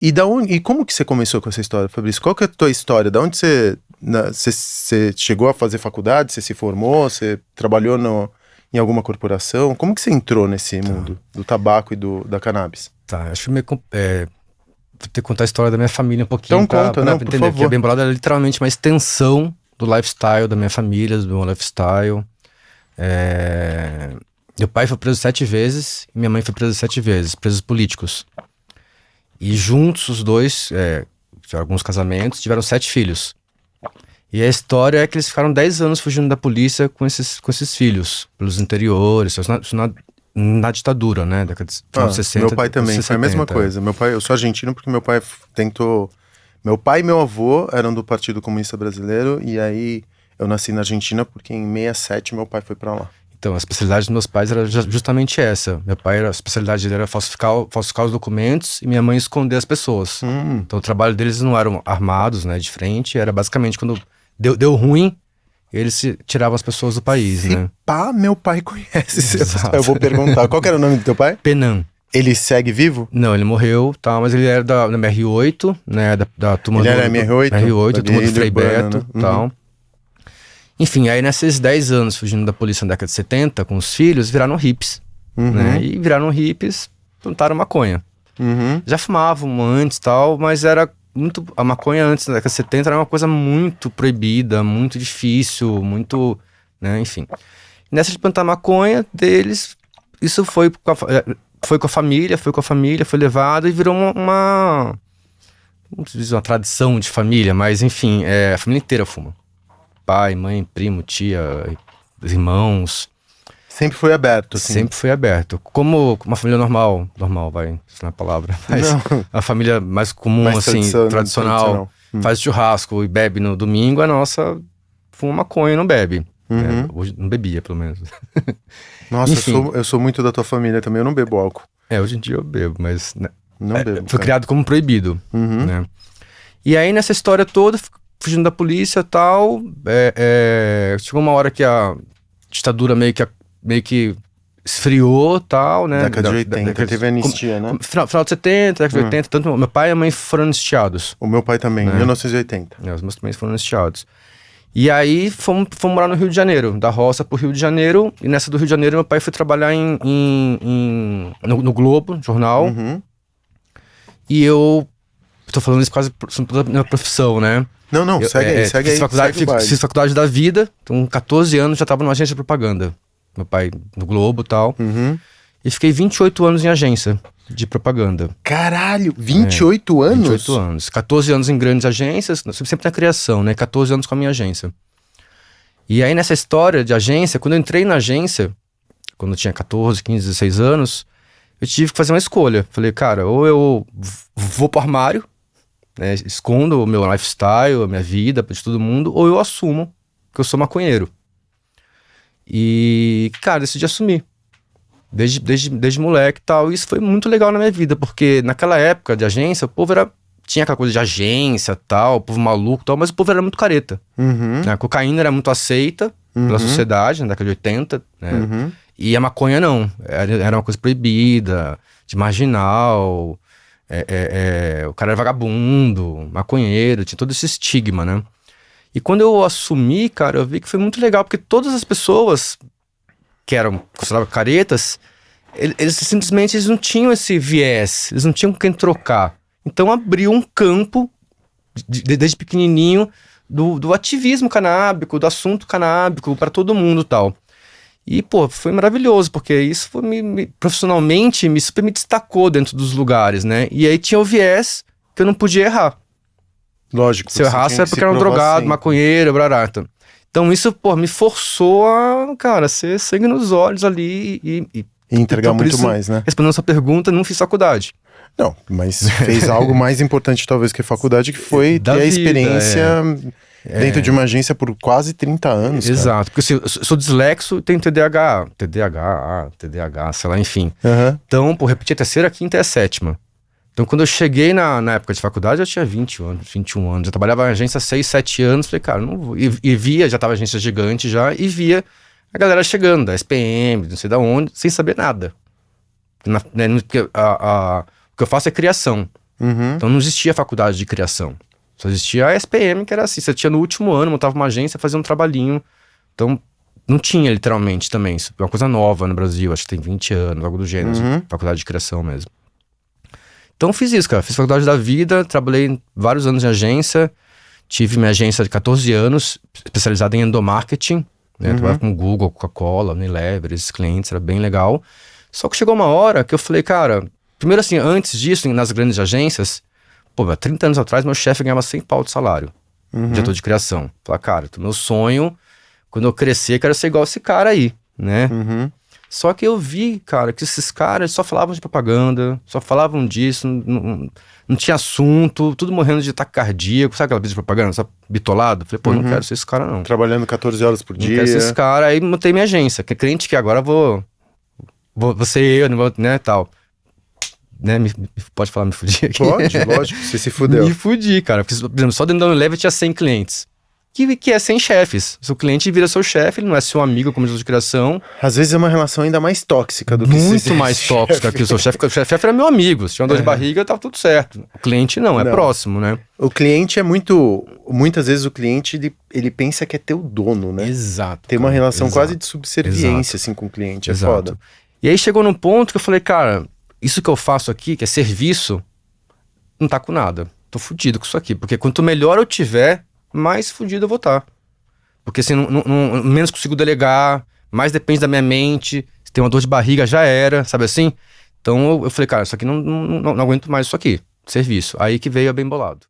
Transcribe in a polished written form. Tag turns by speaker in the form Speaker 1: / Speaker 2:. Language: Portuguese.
Speaker 1: E como que você começou com essa história, Fabrício? Qual que é a tua história? Da onde você chegou a fazer faculdade? Você se formou? Você trabalhou em alguma corporação? Como que você entrou nesse mundo do tabaco e da cannabis?
Speaker 2: Tá, acho que vou ter que contar a história da minha família um pouquinho.
Speaker 1: Então conta,
Speaker 2: pra
Speaker 1: por
Speaker 2: entender,
Speaker 1: favor.
Speaker 2: porque a Bem Bolado é literalmente uma extensão do lifestyle da minha família, do meu lifestyle. Meu pai foi preso 7 vezes e minha mãe foi presa 7 vezes, presos políticos. E juntos os dois, tiveram alguns casamentos, tiveram 7 filhos. E a história é que eles ficaram 10 anos fugindo da polícia com esses filhos, pelos interiores, isso na ditadura, né? Década de 60.
Speaker 1: Meu pai também, foi a mesma coisa. Eu sou argentino porque meu pai tentou... Meu pai e meu avô eram do Partido Comunista Brasileiro, e aí eu nasci na Argentina porque em 67 meu pai foi pra lá.
Speaker 2: Então, a especialidade dos meus pais era justamente essa. Meu pai, a especialidade dele era falsificar os documentos e minha mãe esconder as pessoas. Então, o trabalho deles não eram armados, né, de frente. Era basicamente quando deu ruim, eles tiravam as pessoas do país, né?
Speaker 1: Pá, meu pai conhece. Eu vou perguntar. Qual que era o nome do teu pai?
Speaker 2: Penan.
Speaker 1: Ele segue vivo?
Speaker 2: Não, ele morreu, tá, mas ele era da MR8, né, da turma
Speaker 1: ele era MR8?
Speaker 2: MR8, turma do Frei
Speaker 1: urbana,
Speaker 2: Beto,
Speaker 1: né?
Speaker 2: tal. Enfim, aí nesses 10 anos fugindo da polícia na década de 70, com os filhos, viraram hippies, né? E viraram hippies, plantaram maconha. Já fumavam antes e tal, mas era muito... A maconha antes da década de 70 era uma coisa muito proibida, muito difícil, muito... né? Enfim. Nessa de plantar maconha deles, isso foi com a família, foi levado e virou uma... Não se diz uma tradição de família, mas enfim, a família inteira fuma. Pai, mãe, primo, tia, irmãos.
Speaker 1: Sempre foi aberto, assim.
Speaker 2: Sempre foi aberto. Como uma família normal, vai, essa não é a palavra. Mas a família mais comum, mais assim, tradicional. Faz churrasco e bebe no domingo, a nossa fuma maconha e não bebe. Hoje não bebia, pelo menos.
Speaker 1: Nossa, eu sou muito da tua família também, eu não bebo álcool.
Speaker 2: Hoje em dia eu bebo, mas... Né,
Speaker 1: não bebo.
Speaker 2: Foi criado como proibido, né? E aí, nessa história toda... fugindo da polícia e tal, chegou uma hora que a ditadura meio que esfriou e tal, né?
Speaker 1: Década de 80, teve anistia, né?
Speaker 2: Final de 70, década de 80, tanto meu pai e a mãe foram anistiados.
Speaker 1: O meu pai também, em 1980.
Speaker 2: Os meus também foram anistiados. E aí fomos morar no Rio de Janeiro, da roça pro Rio de Janeiro, e nessa do Rio de Janeiro meu pai foi trabalhar no Globo, jornal, e eu tô falando isso quase sobre a minha profissão, né?
Speaker 1: Não, segue aí.
Speaker 2: Fiz faculdade da vida, então com 14 anos já tava numa agência de propaganda. Meu pai no Globo e tal. E fiquei 28 anos em agência de propaganda.
Speaker 1: Caralho, 28 anos?
Speaker 2: 28 anos. 14 anos em grandes agências, sempre na criação, né? 14 anos com a minha agência. E aí nessa história de agência, quando eu entrei na agência, quando eu tinha 14, 15, 16 anos, eu tive que fazer uma escolha. Falei, cara, ou eu vou pro armário, né, escondo o meu lifestyle, a minha vida de todo mundo, ou eu assumo que eu sou maconheiro. E, cara, decidi assumir. Desde moleque e tal. E isso foi muito legal na minha vida, porque naquela época de agência, o povo tinha aquela coisa de agência e tal, o povo maluco e tal, mas o povo era muito careta. A cocaína era muito aceita pela sociedade, na década de 80, né? E a maconha não. Era uma coisa proibida, de marginal... o cara era vagabundo, maconheiro, tinha todo esse estigma, né? E quando eu assumi, cara, eu vi que foi muito legal, porque todas as pessoas que eram consideradas caretas, eles simplesmente não tinham esse viés, eles não tinham com quem trocar. Então abriu um campo, desde pequenininho, do ativismo canábico, do assunto canábico, para todo mundo e tal. E, pô, foi maravilhoso, porque isso profissionalmente super me destacou dentro dos lugares, né? E aí tinha o viés que eu não podia errar.
Speaker 1: Lógico.
Speaker 2: Se eu errasse é porque era um drogado, maconheiro, brarata. Então isso, pô, me forçou a, cara, ser sangue nos olhos ali e
Speaker 1: entregar muito mais, né?
Speaker 2: Respondendo a sua pergunta, não fiz faculdade.
Speaker 1: Não, mas fez algo mais importante talvez que a faculdade, que foi ter a experiência... dentro de uma agência por quase 30 anos.
Speaker 2: Exato, porque eu sou dislexo e tenho TDAH, sei lá, enfim. Então, pô, repeti a terceira, a quinta e a sétima. Então, quando eu cheguei na época de faculdade, eu tinha 20 anos, 21 anos. Eu trabalhava em agência há 6, 7 anos. Falei, cara, não vou. E via, já tava agência gigante já, e via a galera chegando, da SPM, não sei da onde, sem saber nada. Porque o que eu faço é criação.
Speaker 1: Uhum.
Speaker 2: Então não existia faculdade de criação. Só existia a SPM, que era assim, você tinha no último ano, montava uma agência, fazia um trabalhinho. Então não tinha literalmente também, isso é uma coisa nova no Brasil, acho que tem 20 anos, algo do gênero,
Speaker 1: Uhum.
Speaker 2: faculdade de criação mesmo. Então fiz isso, cara, fiz faculdade da vida, trabalhei vários anos em agência, tive minha agência de 14 anos, especializada em endomarketing, né? Trabalhava com Google, Coca-Cola, Unilever, esses clientes, era bem legal. Só que chegou uma hora que eu falei, cara, primeiro assim, antes disso, nas grandes agências, pô, há 30 anos atrás, meu chefe ganhava 100 pau de salário, diretor de criação. Falei, cara, meu sonho, quando eu crescer, quero ser igual esse cara aí, né?
Speaker 1: Uhum.
Speaker 2: Só que eu vi, cara, que esses caras só falavam de propaganda, só falavam disso, não tinha assunto, tudo morrendo de ataque cardíaco, sabe aquela vida de propaganda, sabe, bitolado? Falei, pô, não quero ser esse cara não.
Speaker 1: Trabalhando 14 horas por
Speaker 2: Não
Speaker 1: dia.
Speaker 2: quero ser esse cara, aí montei minha agência, que é crente que agora vou ser eu, não vou, né, tal. Né, pode falar, me fudi aqui?
Speaker 1: Pode, lógico, você se fudeu.
Speaker 2: Me fudi, cara. Porque, por exemplo, só dentro da Unilever tinha 100 clientes. Que é 100 chefes. Se o cliente vira seu chefe, ele não é seu amigo como diretor de criação.
Speaker 1: Às vezes é uma relação ainda mais tóxica do que
Speaker 2: Muito mais tóxica que o seu chefe. Porque o chefe era meu amigo. Se tinha uma dor de barriga, tava tudo certo. O cliente não, é próximo, né?
Speaker 1: O cliente é muito... Muitas vezes o cliente, ele pensa que é teu dono, né?
Speaker 2: Exato.
Speaker 1: Tem uma
Speaker 2: cara,
Speaker 1: relação
Speaker 2: exato,
Speaker 1: quase de subserviência, assim, com o cliente. É foda.
Speaker 2: E aí chegou num ponto que eu falei, cara, isso que eu faço aqui, que é serviço, não tá com nada. Tô fudido com isso aqui. Porque quanto melhor eu tiver, mais fudido eu vou estar. Porque assim, menos consigo delegar, mais depende da minha mente. Se tem uma dor de barriga, já era, sabe assim? Então eu falei, cara, isso aqui não aguento mais isso aqui. Serviço. Aí que veio a Bem Bolado.